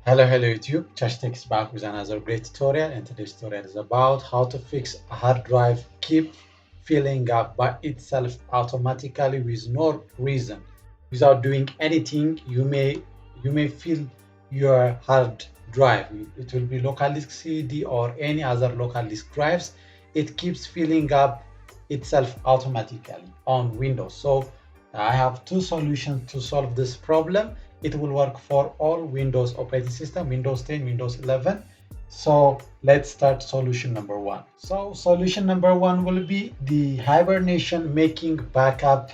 Hello YouTube. Chachi is back with another great tutorial, and today's tutorial is about how to fix a hard drive keep filling up by itself automatically with no reason. Without doing anything, you may fill your hard drive. It will be local disk CD or any other local disk drives. It keeps filling up itself automatically on Windows. So I have two solutions to solve this problem. It will work for all Windows operating system, Windows 10, Windows 11. So let's start solution number one. So solution number one will be the hibernation making backup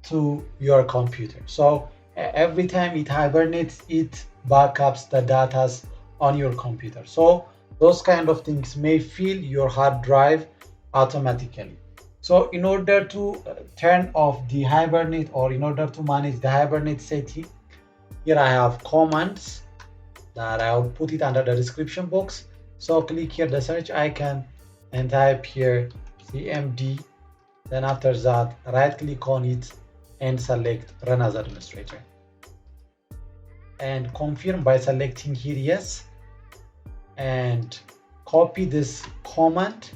to your computer. So every time it hibernates, it backups the data on your computer. So those kind of things may fill your hard drive automatically. So in order to turn off the Hibernate, or in order to manage the Hibernate setting, here I have commands that I will put it under the description box. So click here the search icon and type here cmd. Then after that, right click on it and select run as administrator. And confirm by selecting here yes. And copy this command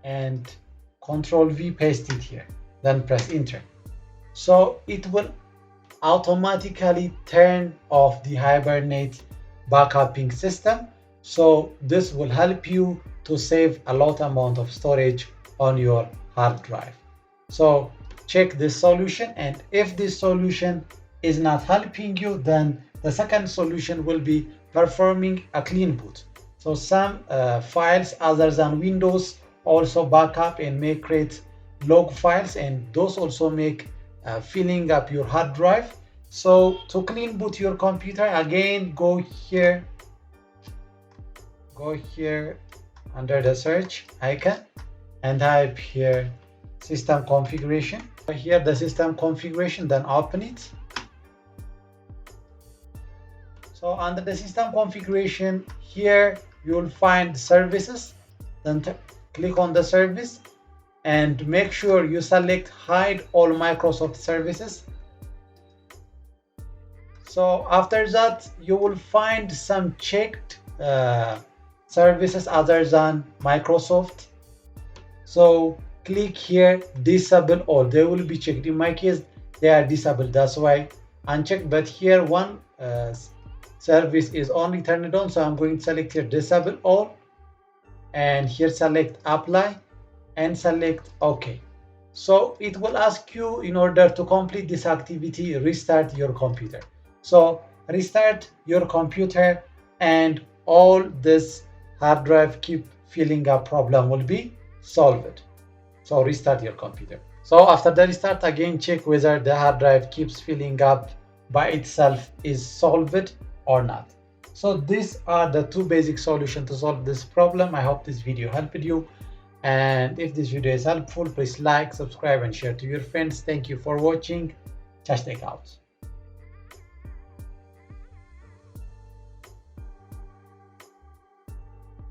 and Control V, paste it here, then press enter. So it will automatically turn off the Hibernate backupping system. So this will help you to save a lot amount of storage on your hard drive. So check this solution, and if this solution is not helping you, then the second solution will be performing a clean boot. So some files other than Windows also backup and may create log files, and those also make filling up your hard drive. So to clean boot your computer, again go here under the search icon and type here system configuration. Here the system configuration, then open it. So under the system configuration, here you will find services, then click on the service and make sure you select hide all Microsoft services. So after that, you will find some checked services other than Microsoft. So click here disable all. They will be checked. In my case, they are disabled, that's why unchecked. But here one service is only turned on, so I'm going to select here disable all, and here select apply and select OK. So it will ask you, in order to complete this activity, restart your computer. So restart your computer and all this hard drive keep filling up problem will be solved. So restart your computer. So after the restart, again check whether the hard drive keeps filling up by itself is solved or not. So these are the two basic solutions to solve this problem. I hope this video helped you. And if this video is helpful, please like, subscribe, and share to your friends. Thank you for watching. Chachi out.